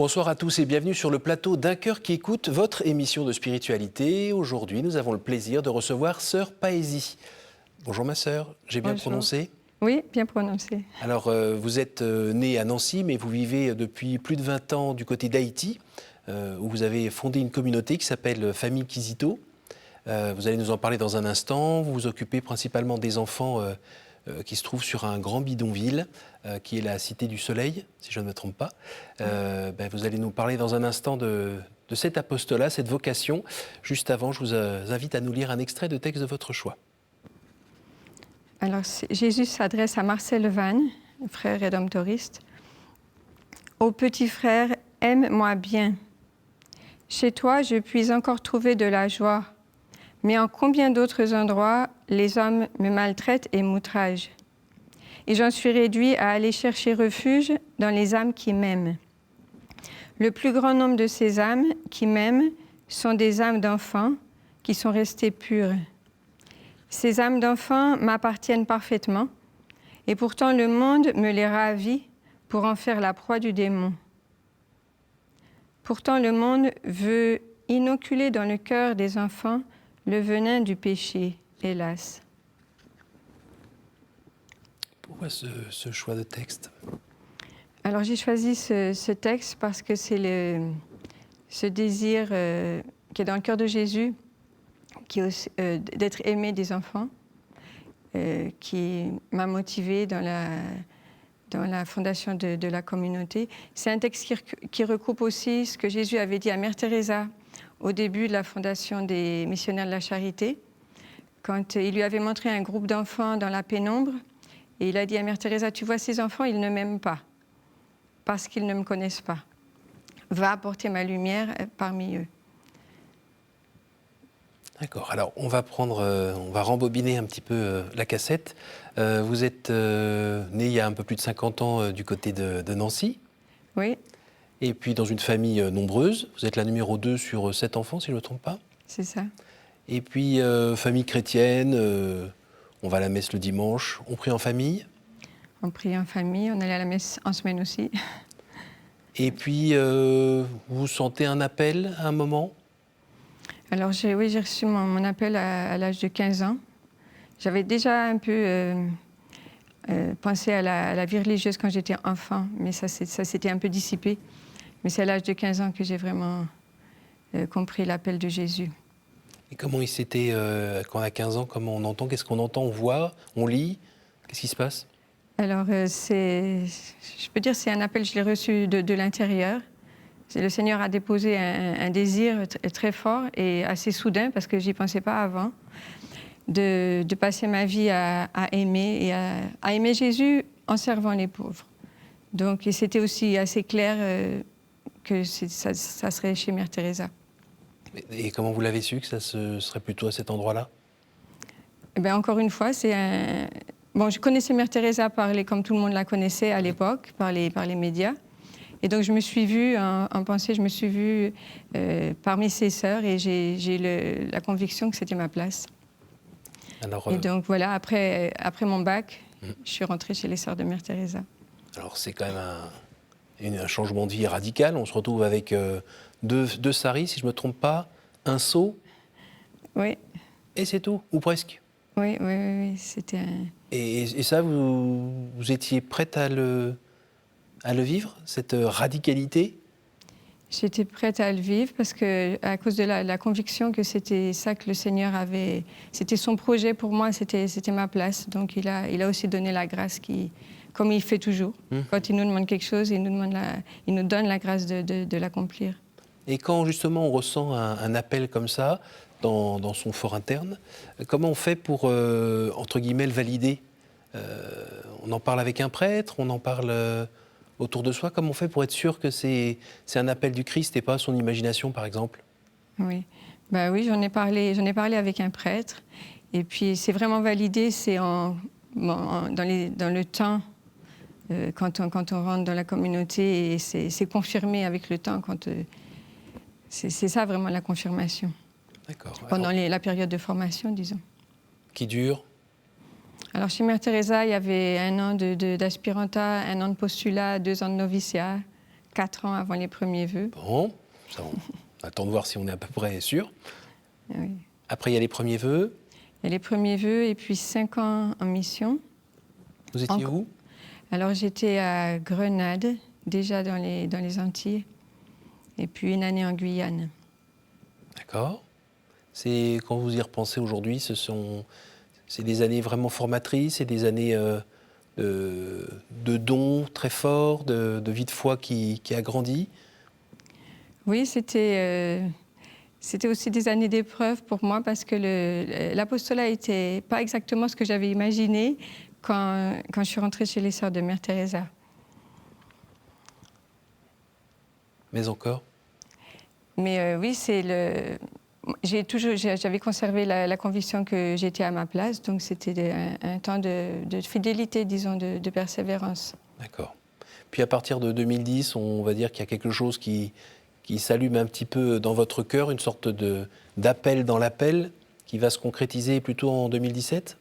Bonsoir à tous et bienvenue sur le plateau d'Un cœur qui écoute, votre émission de spiritualité. Aujourd'hui, nous avons le plaisir de recevoir Sœur Paesi. Bonjour ma sœur, j'ai bien prononcé ? Oui, bien prononcé. Alors, vous êtes née à Nancy, mais vous vivez depuis plus de 20 ans du côté d'Haïti, où vous avez fondé une communauté qui s'appelle Famille Kizito. Vous allez nous en parler dans un instant. Vous vous occupez principalement des enfants qui se trouvent sur un grand bidonville, qui est la Cité du Soleil, si je ne me trompe pas. Vous allez nous parler dans un instant de cet apostolat, cette vocation. Juste avant, je vous invite à nous lire un extrait de texte de votre choix. Alors, Jésus s'adresse à Marcel Vannes, frère rédemptoriste. « Ô petit frère, aime-moi bien. Chez toi, je puis encore trouver de la joie. Mais en combien d'autres endroits, les hommes me maltraitent et m'outragent. Et j'en suis réduit à aller chercher refuge dans les âmes qui m'aiment. Le plus grand nombre de ces âmes qui m'aiment sont des âmes d'enfants qui sont restées pures. Ces âmes d'enfants m'appartiennent parfaitement, et pourtant le monde me les ravit pour en faire la proie du démon. Pourtant le monde veut inoculer dans le cœur des enfants le venin du péché, hélas. » Pourquoi ce choix de texte ? Alors j'ai choisi ce texte parce que c'est ce désir qui est dans le cœur de Jésus, qui est d'être aimé des enfants, qui m'a motivée dans la fondation de la communauté. C'est un texte qui recoupe aussi ce que Jésus avait dit à Mère Teresa au début de la fondation des missionnaires de la charité, quand il lui avait montré un groupe d'enfants dans la pénombre, et il a dit à Mère Teresa, « Tu vois ces enfants, ils ne m'aiment pas, parce qu'ils ne me connaissent pas. Va apporter ma lumière parmi eux. » D'accord, alors on va rembobiner un petit peu la cassette. Vous êtes né il y a un peu plus de 50 ans du côté de Nancy. Oui. Et puis dans une famille nombreuse, vous êtes la numéro 2 sur 7 enfants, si je ne me trompe pas. C'est ça. Et puis famille chrétienne, on va à la messe le dimanche, on prie en famille. On prie en famille, on allait à la messe en semaine aussi. Et puis vous sentez un appel à un moment ? Alors j'ai reçu mon appel à l'âge de 15 ans. J'avais déjà un peu pensé à la vie religieuse quand j'étais enfant, mais ça s'était un peu dissipé. Mais c'est à l'âge de 15 ans que j'ai vraiment compris l'appel de Jésus. Et comment il s'était, quand on a 15 ans, comment on entend ? Qu'est-ce qu'on entend ? On voit ? On lit ? Qu'est-ce qui se passe ? Alors je peux dire c'est un appel, je l'ai reçu de l'intérieur. Le Seigneur a déposé un désir très fort et assez soudain, parce que j'y pensais pas avant, de passer ma vie à aimer, et à aimer Jésus en servant les pauvres. Donc, et c'était aussi assez clair que ça serait chez Mère Teresa. Et comment vous l'avez su que ça serait plutôt à cet endroit-là ? Eh bien, encore une fois, je connaissais Mère Teresa comme tout le monde la connaissait à l'époque, par les médias. Et donc, je me suis vue, en pensée, je me suis vue parmi ses sœurs, et j'ai la conviction que c'était ma place. Alors, et donc, voilà, après mon bac, je suis rentrée chez les sœurs de Mère Teresa. Alors, c'est quand même un changement de vie radical. On se retrouve avec deux saris, si je ne me trompe pas, un seau. Oui. Et c'est tout, ou presque. Oui, c'était un... Et ça, vous étiez prête à le vivre, cette radicalité ? J'étais prête à le vivre parce que, à cause de la conviction que c'était ça que le Seigneur avait, c'était son projet pour moi, c'était ma place. Donc il a aussi donné la grâce comme il fait toujours. Quand il nous demande quelque chose, il nous donne la grâce de l'accomplir. Et quand justement on ressent un appel comme ça, dans son fort interne, comment on fait pour, entre guillemets, le valider ? On en parle avec un prêtre, on en parle autour de soi. Comment on fait pour être sûr que c'est un appel du Christ et pas son imagination, par exemple ? Oui, oui, j'en ai parlé avec un prêtre. Et puis c'est vraiment validé, c'est dans le temps, quand on rentre dans la communauté, et c'est confirmé avec le temps. C'est ça vraiment la confirmation. D'accord. Pendant la période de formation, disons. Qui dure ? Alors, chez Mère Teresa, il y avait 1 an d'aspirantat, 1 an de postulat, 2 ans de noviciat, 4 ans avant les premiers vœux. Bon, ça, on attend de voir si on est à peu près sûr. Oui. Après, il y a les premiers vœux. Il y a les premiers vœux et puis 5 ans en mission. Vous étiez où? Alors j'étais à Grenade, déjà dans les Antilles, et puis une année en Guyane. D'accord. C'est, quand vous y repensez aujourd'hui, c'est des années vraiment formatrices, c'est des années de dons très forts, de vie de foi qui a grandi. Oui, c'était aussi des années d'épreuve pour moi parce que l'apostolat n'était pas exactement ce que j'avais imaginé quand je suis rentrée chez les sœurs de Mère Teresa. Mais encore? Mais oui, j'avais conservé la conviction que j'étais à ma place, donc c'était un temps de fidélité, disons, de persévérance. D'accord. Puis à partir de 2010, on va dire qu'il y a quelque chose qui s'allume un petit peu dans votre cœur, une sorte d'appel dans l'appel qui va se concrétiser plutôt en 2017?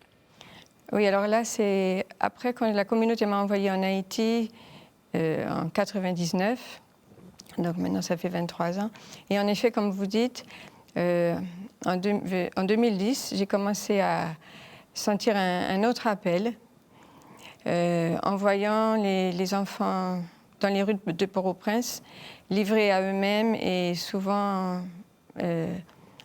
Oui, alors là, c'est après quand la communauté m'a envoyée en Haïti en 99. Donc maintenant, ça fait 23 ans. Et en effet, comme vous dites, en 2010, j'ai commencé à sentir un autre appel en voyant les enfants dans les rues de Port-au-Prince, livrés à eux-mêmes et souvent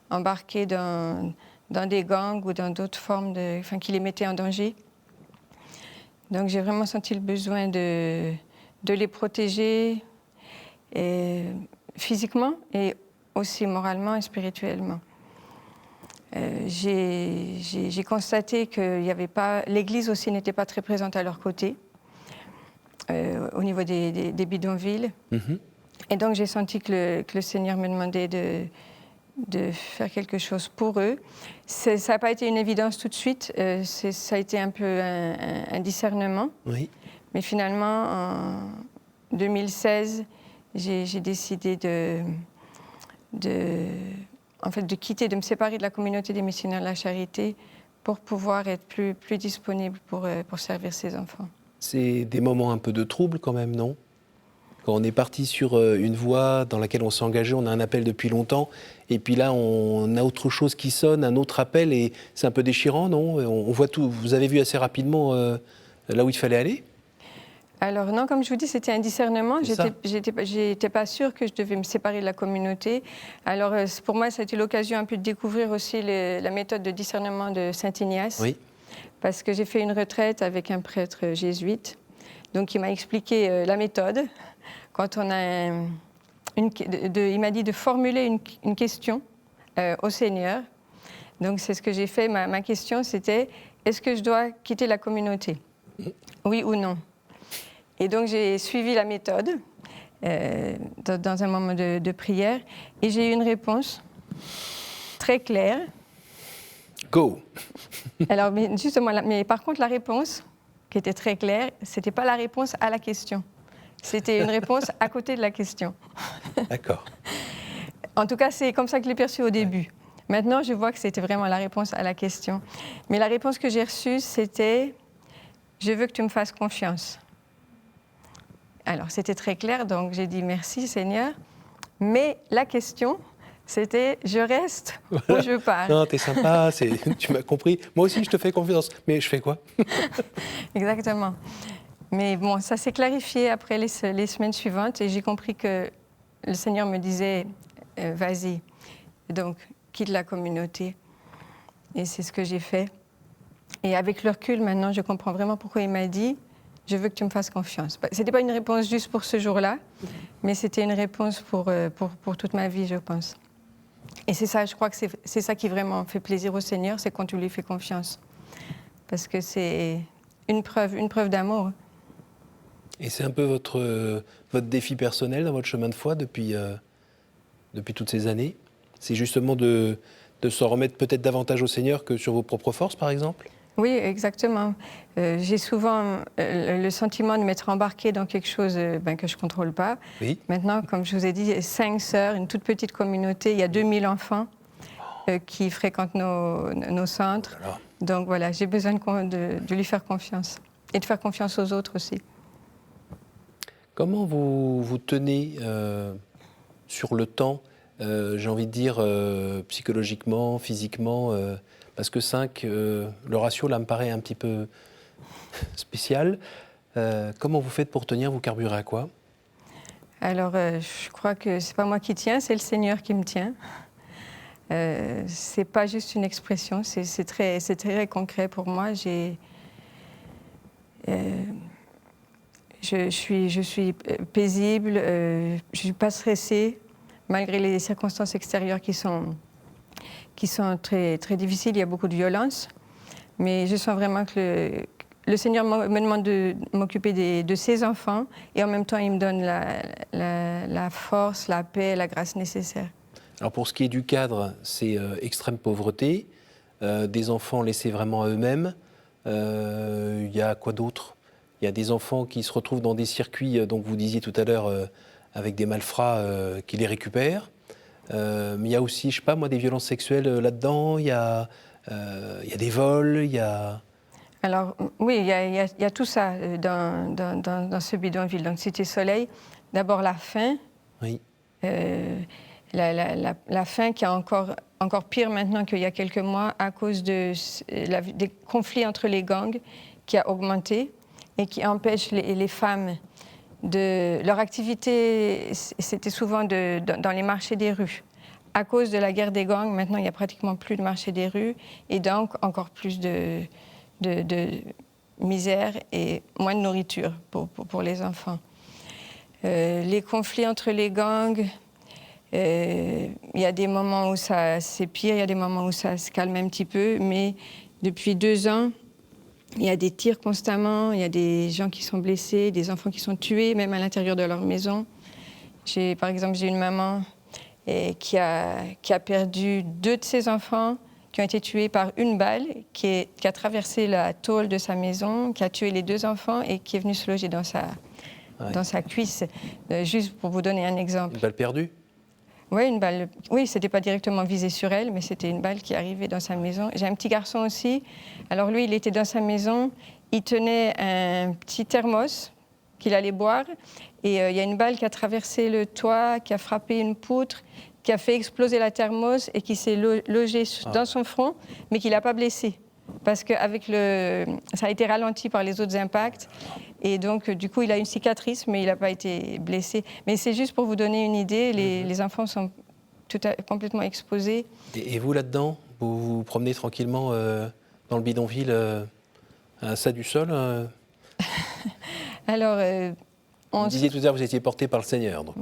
embarqués dans des gangs ou dans d'autres formes qui les mettaient en danger. Donc j'ai vraiment senti le besoin de les protéger physiquement et aussi moralement et spirituellement. J'ai constaté que l'Église aussi n'était pas très présente à leur côté, au niveau des bidonvilles. Mm-hmm. Et donc j'ai senti que le Seigneur me demandait de faire quelque chose pour eux. Ça n'a pas été une évidence tout de suite, ça a été un peu un discernement. Oui. Mais finalement, en 2016, j'ai décidé de me séparer de la communauté des missionnaires de la charité pour pouvoir être plus disponible pour servir ces enfants. C'est des moments un peu de trouble quand même, non? Quand on est parti sur une voie dans laquelle on s'est engagé, on a un appel depuis longtemps, et puis là on a autre chose qui sonne, un autre appel, et c'est un peu déchirant, non? On voit tout. Vous avez vu assez rapidement là où il fallait aller? Alors non, comme je vous dis, c'était un discernement. J'étais pas sûre que je devais me séparer de la communauté. Alors pour moi, ça a été l'occasion un peu de découvrir aussi la méthode de discernement de Saint Ignace. Oui. Parce que j'ai fait une retraite avec un prêtre jésuite. Donc il m'a expliqué la méthode. Quand on a il m'a dit de formuler une question au Seigneur. Donc c'est ce que j'ai fait. Ma question, c'était: est-ce que je dois quitter la communauté? Oui ou non? Et donc j'ai suivi la méthode dans un moment de prière et j'ai eu une réponse très claire. Go. Alors justement, mais par contre la réponse qui était très claire, c'était pas la réponse à la question. C'était une réponse à côté de la question. D'accord. En tout cas, c'est comme ça que je l'ai perçu au début. Maintenant, je vois que c'était vraiment la réponse à la question. Mais la réponse que j'ai reçue, c'était: je veux que tu me fasses confiance. Alors, c'était très clair, donc j'ai dit merci Seigneur. Mais la question, c'était: je reste ou je pars? Non, t'es sympa, tu m'as compris. Moi aussi, je te fais confiance. Mais je fais quoi? Exactement. Mais bon, ça s'est clarifié après les semaines suivantes et j'ai compris que le Seigneur me disait vas-y, donc quitte la communauté. Et c'est ce que j'ai fait. Et avec le recul, maintenant, je comprends vraiment pourquoi il m'a dit: je veux que tu me fasses confiance. Ce n'était pas une réponse juste pour ce jour-là, mais c'était une réponse pour toute ma vie, je pense. Et c'est ça, je crois que c'est ça qui vraiment fait plaisir au Seigneur, c'est quand tu lui fais confiance. Parce que c'est une preuve d'amour. Et c'est un peu votre défi personnel dans votre chemin de foi depuis toutes ces années? C'est justement de s'en remettre peut-être davantage au Seigneur que sur vos propres forces, par exemple? Oui, exactement. J'ai souvent le sentiment de m'être embarquée dans quelque chose que je ne contrôle pas. Oui. Maintenant, comme je vous ai dit, 5 sœurs, une toute petite communauté, il y a 2000 enfants qui fréquentent nos centres. Voilà. Donc voilà, j'ai besoin de lui faire confiance et de faire confiance aux autres aussi. Comment vous vous tenez sur le temps, j'ai envie de dire psychologiquement, physiquement, parce que 5, le ratio là me paraît un petit peu spécial. Comment vous faites pour tenir? Vous carburez à quoi? Alors, je crois que c'est pas moi qui tiens, c'est le Seigneur qui me tient. C'est pas juste une expression, c'est très concret pour moi. Je suis paisible, je ne suis pas stressée, malgré les circonstances extérieures qui sont très, très difficiles. Il y a beaucoup de violence, mais je sens vraiment que le Seigneur me demande de m'occuper de ses enfants, et en même temps, il me donne la force, la paix, la grâce nécessaire. Alors pour ce qui est du cadre, c'est extrême pauvreté, des enfants laissés vraiment à eux-mêmes. Il y a quoi d'autre? Il y a des enfants qui se retrouvent dans des circuits, donc vous disiez tout à l'heure, avec des malfrats qui les récupèrent. Mais il y a aussi, je ne sais pas moi, des violences sexuelles là-dedans, il y a des vols, il y a... Alors oui, il y a tout ça dans ce bidonville, donc Cité Soleil. D'abord la faim. Oui. La faim qui est encore pire maintenant qu'il y a quelques mois à cause des conflits entre les gangs qui a augmenté et qui empêche les femmes de... Leur activité, c'était souvent dans les marchés des rues. À cause de la guerre des gangs, maintenant, il n'y a pratiquement plus de marché des rues et donc encore plus de misère et moins de nourriture pour les enfants. Les conflits entre les gangs, il y a des moments où c'est pire, il y a des moments où ça se calme un petit peu, mais depuis 2 ans, il y a des tirs constamment, il y a des gens qui sont blessés, des enfants qui sont tués, même à l'intérieur de leur maison. Par exemple, j'ai une maman qui a perdu 2 de ses enfants, qui ont été tués par une balle, qui a traversé la tôle de sa maison, qui a tué les 2 enfants et qui est venue se loger dans sa cuisse. Juste pour vous donner un exemple. Une balle perdue? Oui, une balle. Oui, c'était pas directement visé sur elle, mais c'était une balle qui arrivait dans sa maison. J'ai un petit garçon aussi. Alors lui, il était dans sa maison, il tenait un petit thermos qu'il allait boire, et il y a une balle qui a traversé le toit, qui a frappé une poutre, qui a fait exploser la thermos et qui s'est logée dans son front, mais qui l'a pas blessé. Parce que ça a été ralenti par les autres impacts. Et donc, du coup, il a une cicatrice, mais il n'a pas été blessé. Mais c'est juste pour vous donner une idée, les enfants sont complètement exposés. Et vous, là-dedans, vous vous promenez tranquillement dans le bidonville à ça du sol Alors, vous disiez tout à l'heure que vous étiez porté par le Seigneur. Donc,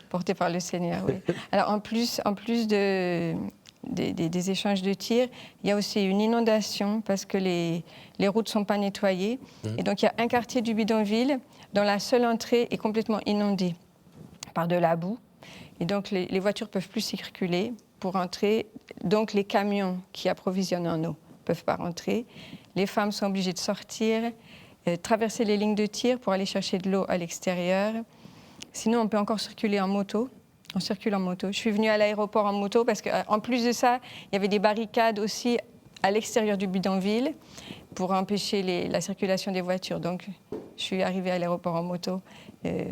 porté par le Seigneur, oui. Alors, en plus des échanges de tirs, il y a aussi une inondation parce que les routes ne sont pas nettoyées. Et donc, il y a un quartier du bidonville dont la seule entrée est complètement inondée par de la boue. Et donc, les voitures ne peuvent plus circuler pour entrer. Donc, les camions qui approvisionnent en eau ne peuvent pas rentrer. Les femmes sont obligées de sortir, traverser les lignes de tir pour aller chercher de l'eau à l'extérieur. Sinon, on peut encore circuler en moto. On circule en moto. Je suis venue à l'aéroport en moto parce qu'en plus de ça, il y avait des barricades aussi à l'extérieur du bidonville pour empêcher la circulation des voitures. Donc, je suis arrivée à l'aéroport en moto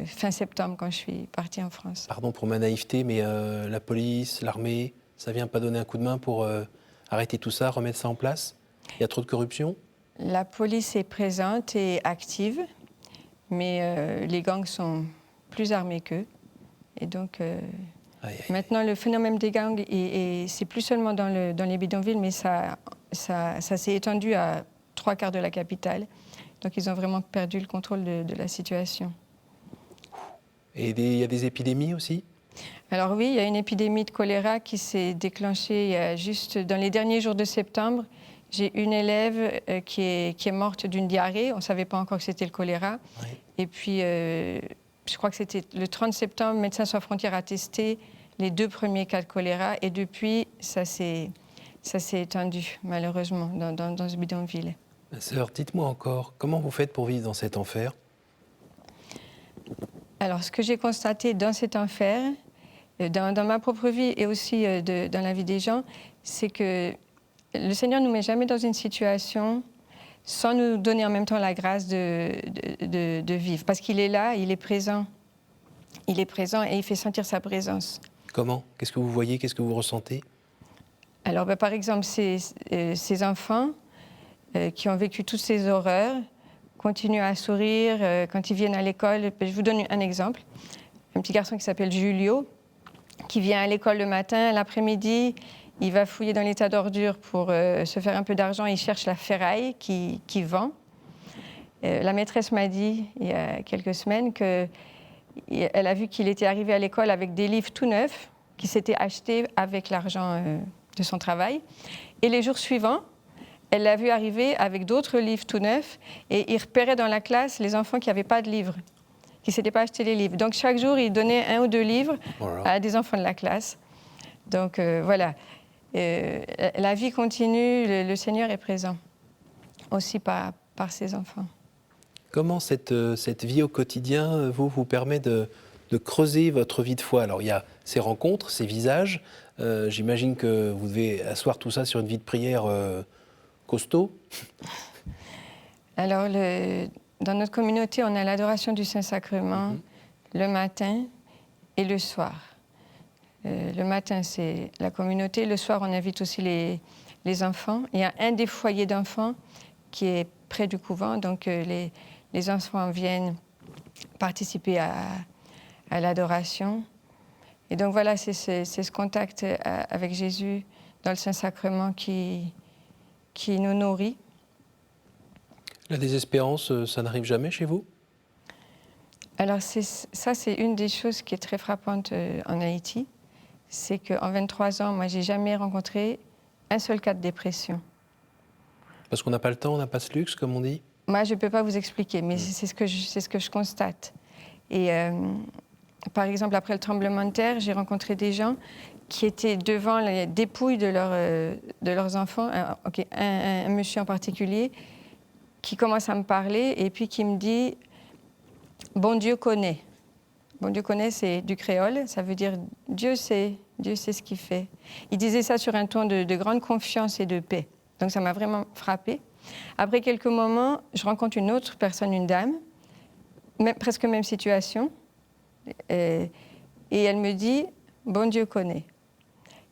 fin septembre quand je suis partie en France. Pardon pour ma naïveté, mais la police, l'armée, ça vient pas donner un coup de main pour arrêter tout ça, remettre ça en place? Il y a trop de corruption? La police est présente et active, mais les gangs sont plus armés qu'eux. Et donc, maintenant, le phénomène des gangs, c'est plus seulement dans les bidonvilles, mais ça s'est étendu à 3/4 de la capitale. Donc, ils ont vraiment perdu le contrôle de la situation. Et il y a des épidémies aussi? Alors oui, il y a une épidémie de choléra qui s'est déclenchée juste dans les derniers jours de septembre. J'ai une élève qui est morte d'une diarrhée. On ne savait pas encore que c'était le choléra. Oui. Et puis, je crois que c'était le 30 septembre, Médecins sans frontières a testé les 2 premiers cas de choléra. Et depuis, ça s'est étendu, malheureusement, dans ce bidonville. Ma sœur, dites-moi encore, comment vous faites pour vivre dans cet enfer? Alors, ce que j'ai constaté dans cet enfer, dans ma propre vie et aussi dans la vie des gens, c'est que le Seigneur ne nous met jamais dans une situation sans nous donner en même temps la grâce de vivre. Parce qu'il est là, il est présent. Il est présent et il fait sentir sa présence. Comment? Qu'est-ce que vous voyez? Qu'est-ce que vous ressentez? Alors, par exemple, ces enfants qui ont vécu toutes ces horreurs continuent à sourire quand ils viennent à l'école. Je vous donne un exemple. Un petit garçon qui s'appelle Julio, qui vient à l'école le matin, l'après-midi, il va fouiller dans les tas d'ordures pour se faire un peu d'argent. Il cherche la ferraille qui vend. La maîtresse m'a dit, il y a quelques semaines, qu'elle a vu qu'il était arrivé à l'école avec des livres tout neufs, qui s'étaient achetés avec l'argent de son travail. Et les jours suivants, elle l'a vu arriver avec d'autres livres tout neufs, et il repérait dans la classe les enfants qui n'avaient pas de livres, qui ne s'étaient pas achetés les livres. Donc chaque jour, il donnait 1 ou 2 livres à des enfants de la classe. Donc voilà. La vie continue, le Seigneur est présent aussi par ses enfants. Comment cette vie au quotidien vous permet de creuser votre vie de foi? Alors il y a ces rencontres, ces visages. J'imagine que vous devez asseoir tout ça sur une vie de prière costaud. Alors dans notre communauté, on a l'adoration du Saint-Sacrement le matin et le soir. Le matin, c'est la communauté. Le soir, on invite aussi les enfants. Il y a un des foyers d'enfants qui est près du couvent. Donc, les enfants viennent participer à l'adoration. Et donc, voilà, c'est ce contact avec Jésus dans le Saint-Sacrement qui nous nourrit. La désespérance, ça n'arrive jamais chez vous? Alors, c'est une des choses qui est très frappante en Haïti. C'est qu'en 23 ans, moi, j'ai jamais rencontré un seul cas de dépression. Parce qu'on n'a pas le temps, on n'a pas ce luxe, comme on dit? Moi, je ne peux pas vous expliquer, mais c'est ce que je constate. Et par exemple, après le tremblement de terre, j'ai rencontré des gens qui étaient devant les dépouilles de leurs enfants. Un monsieur en particulier qui commence à me parler et puis qui me dit « Bon Dieu connaît ». Bon Dieu connaît, c'est du créole, ça veut dire Dieu sait ce qu'il fait. Il disait ça sur un ton de grande confiance et de paix. Donc ça m'a vraiment frappée. Après quelques moments, je rencontre une autre personne, une dame, presque même situation, et elle me dit « Bon Dieu connaît ».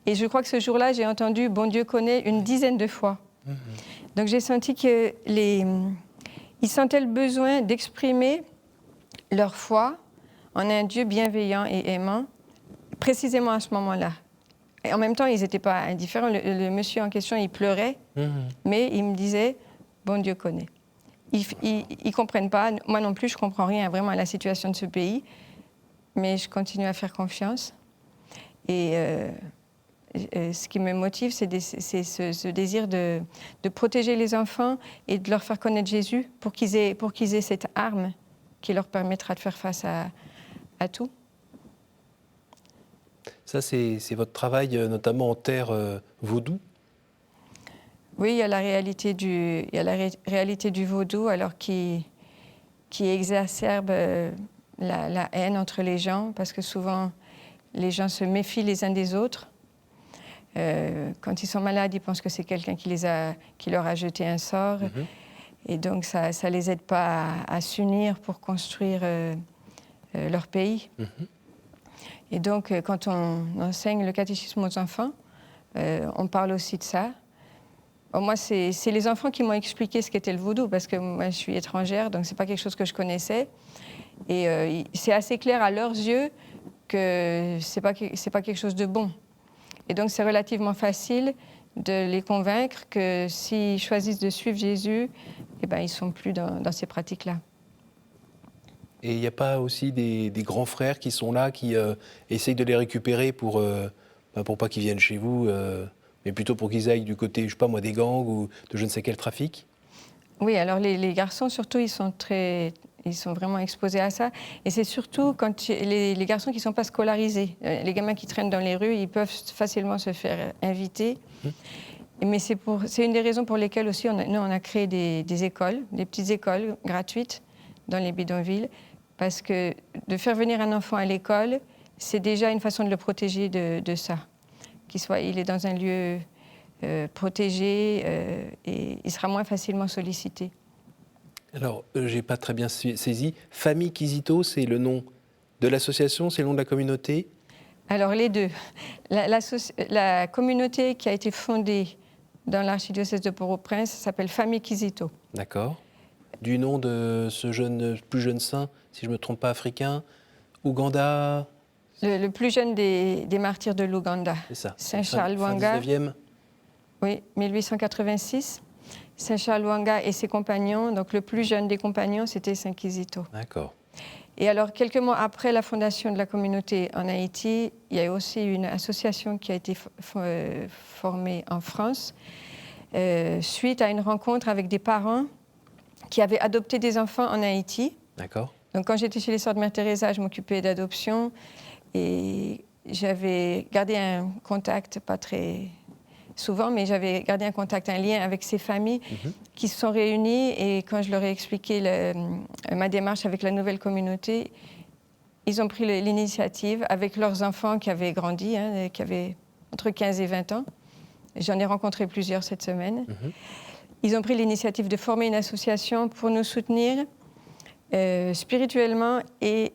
Et je crois que ce jour-là, j'ai entendu « Bon Dieu connaît » une dizaine de fois. Donc j'ai senti qu'ils sentaient le besoin d'exprimer leur foi en un Dieu bienveillant et aimant, précisément à ce moment-là. Et en même temps, ils n'étaient pas indifférents. Le monsieur en question, il pleurait, mais il me disait « Bon Dieu connaît ». Ils ne comprennent pas, moi non plus, je ne comprends rien vraiment à la situation de ce pays, mais je continue à faire confiance. Et ce qui me motive, c'est ce désir de protéger les enfants et de leur faire connaître Jésus pour qu'ils aient cette arme qui leur permettra de faire face à tout. Ça, c'est votre travail, notamment en terre vaudou? Oui, il y a la réalité du vaudou, alors qui exacerbe la haine entre les gens, parce que souvent, les gens se méfient les uns des autres. Quand ils sont malades, ils pensent que c'est quelqu'un qui leur a jeté un sort. Et donc, ça ne les aide pas à s'unir pour construire leur pays. Et donc, quand on enseigne le catéchisme aux enfants, on parle aussi de ça. Moi, c'est les enfants qui m'ont expliqué ce qu'était le vaudou, parce que moi, je suis étrangère, donc ce n'est pas quelque chose que je connaissais. Et c'est assez clair à leurs yeux que ce n'est pas quelque chose de bon. Et donc, c'est relativement facile de les convaincre que s'ils choisissent de suivre Jésus, eh ben, ils ne sont plus dans ces pratiques-là. Et il n'y a pas aussi des grands frères qui sont là, qui essayent de les récupérer pour pas qu'ils viennent chez vous, mais plutôt pour qu'ils aillent du côté, je sais pas moi, des gangs ou de je ne sais quel trafic? Oui, alors les garçons, surtout, ils sont vraiment exposés à ça. Et c'est surtout quand les garçons qui ne sont pas scolarisés. Les gamins qui traînent dans les rues, ils peuvent facilement se faire inviter. Mais c'est une des raisons pour lesquelles aussi on a créé des écoles, des petites écoles gratuites dans les bidonvilles. Parce que de faire venir un enfant à l'école, c'est déjà une façon de le protéger de ça. Il est dans un lieu protégé et il sera moins facilement sollicité. Alors, je n'ai pas très bien saisi. Famille Kizito, c'est le nom de l'association, c'est le nom de la communauté? Alors les deux. La communauté qui a été fondée dans l'archidiocèse de Port-au-Prince s'appelle Famille Kizito. D'accord. Du nom de ce plus jeune saint, si je ne me trompe pas, africain, Ouganda? Le plus jeune des martyrs de l'Ouganda. C'est ça. Saint Charles Lwanga. 19e. Oui, 1886. Saint Charles Lwanga et ses compagnons, donc le plus jeune des compagnons, c'était Saint Kizito. D'accord. Et alors, quelques mois après la fondation de la communauté en Haïti, il y a aussi une association qui a été formée en France suite à une rencontre avec des parents qui avaient adopté des enfants en Haïti. D'accord. Donc, quand j'étais chez les Sœurs de Mère Teresa, je m'occupais d'adoption et j'avais gardé un contact, pas très souvent, mais j'avais gardé un contact, un lien avec ces familles qui se sont réunies. Et quand je leur ai expliqué ma démarche avec la nouvelle communauté, ils ont pris l'initiative avec leurs enfants qui avaient grandi, qui avaient entre 15 et 20 ans. J'en ai rencontré plusieurs cette semaine. Ils ont pris l'initiative de former une association pour nous soutenir spirituellement et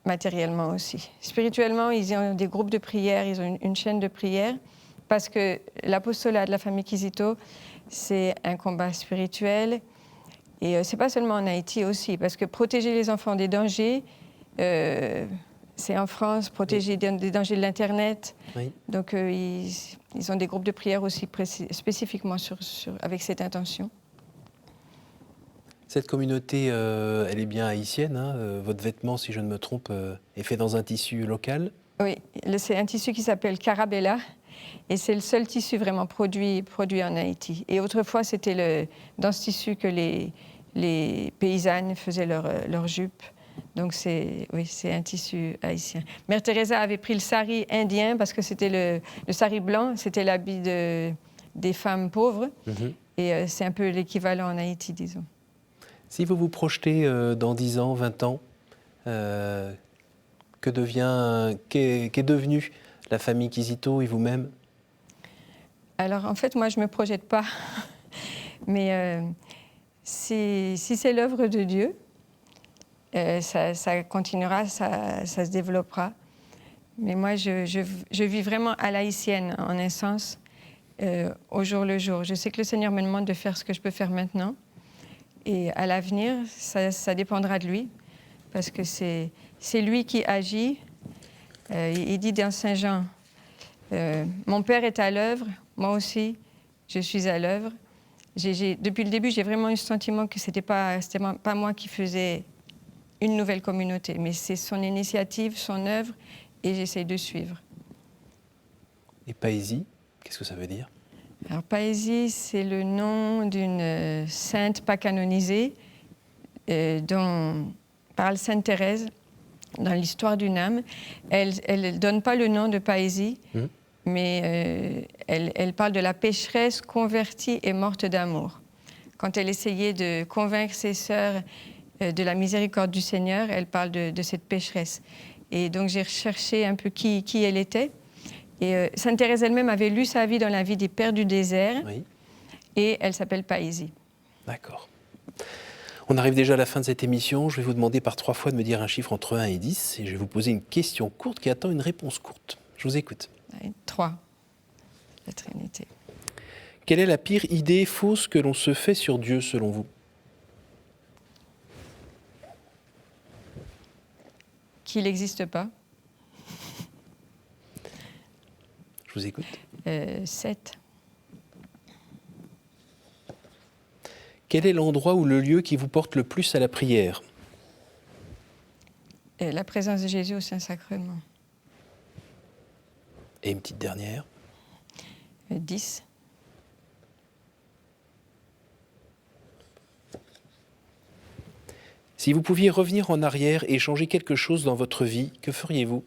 matériellement aussi. Spirituellement, ils ont des groupes de prière, ils ont une chaîne de prière. Parce que l'apostolat de la famille Kizito, c'est un combat spirituel. Et ce n'est pas seulement en Haïti aussi, parce que protéger les enfants des dangers, c'est en France, protéger des dangers de l'Internet. Oui. Donc ils ont des groupes de prière aussi spécifiquement avec cette intention. Cette communauté, elle est bien haïtienne. Votre vêtement, si je ne me trompe, est fait dans un tissu local? Oui, c'est un tissu qui s'appelle Carabella. Et c'est le seul tissu vraiment produit en Haïti. Et autrefois, c'était dans ce tissu que les paysannes faisaient leurs jupes. Donc, c'est un tissu haïtien. Mère Teresa avait pris le sari indien parce que c'était le sari blanc, c'était l'habit des femmes pauvres. Et c'est un peu l'équivalent en Haïti, disons. Si vous vous projetez dans 10 ans, 20 ans, qu'est devenue la famille Kizito et vous-même? Alors, en fait, moi, je ne me projette pas. Mais si c'est l'œuvre de Dieu, ça continuera, ça se développera. Mais moi, je vis vraiment à l'haïtienne, en un sens, au jour le jour. Je sais que le Seigneur me demande de faire ce que je peux faire maintenant. Et à l'avenir, ça dépendra de lui. Parce que c'est lui qui agit. Il dit dans Saint Jean, mon Père est à l'œuvre, moi aussi, je suis à l'œuvre. Depuis le début, j'ai vraiment eu le sentiment que c'était pas moi qui faisais une nouvelle communauté, mais c'est son initiative, son œuvre, et j'essaie de suivre. Et Paésie, qu'est-ce que ça veut dire? Alors, Paésie, c'est le nom d'une sainte pas canonisée dont parle Sainte Thérèse. Dans l'histoire d'une âme, elle ne donne pas le nom de Paésie, mais elle parle de la pécheresse convertie et morte d'amour. Quand elle essayait de convaincre ses sœurs de la miséricorde du Seigneur, elle parle de cette pécheresse. Et donc j'ai recherché un peu qui elle était. Et Sainte Thérèse elle-même avait lu sa vie dans la vie des Pères du désert, et elle s'appelle Paésie. D'accord. On arrive déjà à la fin de cette émission. Je vais vous demander par 3 fois de me dire un chiffre entre 1 et 10. Et je vais vous poser une question courte qui attend une réponse courte. Je vous écoute. 3. La Trinité. Quelle est la pire idée fausse que l'on se fait sur Dieu, selon vous? Qu'il n'existe pas. Je vous écoute. 7. Quel est l'endroit ou le lieu qui vous porte le plus à la prière? La présence de Jésus au Saint-Sacrement. Et une petite dernière. 10. Si vous pouviez revenir en arrière et changer quelque chose dans votre vie, que feriez-vous?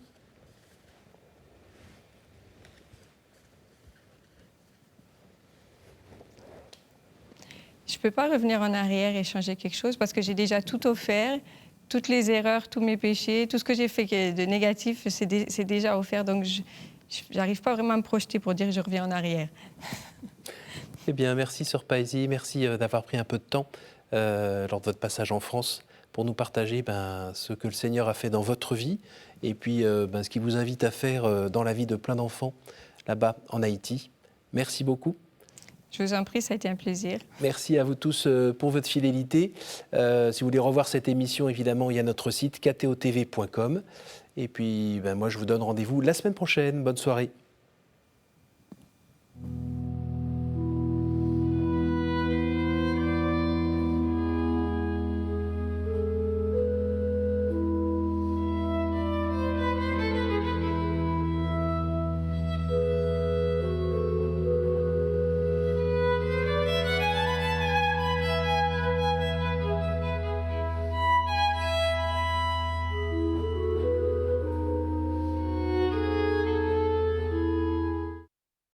Je ne peux pas revenir en arrière et changer quelque chose parce que j'ai déjà tout offert, toutes les erreurs, tous mes péchés, tout ce que j'ai fait de négatif, c'est déjà offert. Donc, je n'arrive pas vraiment à me projeter pour dire que je reviens en arrière. Eh bien, merci Sœur Paisy, merci d'avoir pris un peu de temps lors de votre passage en France pour nous partager ce que le Seigneur a fait dans votre vie et puis ce qu'il vous invite à faire dans la vie de plein d'enfants là-bas en Haïti. Merci beaucoup. Je vous en prie, ça a été un plaisir. Merci à vous tous pour votre fidélité. Si vous voulez revoir cette émission, évidemment, il y a notre site ktotv.com. Et puis, moi, je vous donne rendez-vous la semaine prochaine. Bonne soirée.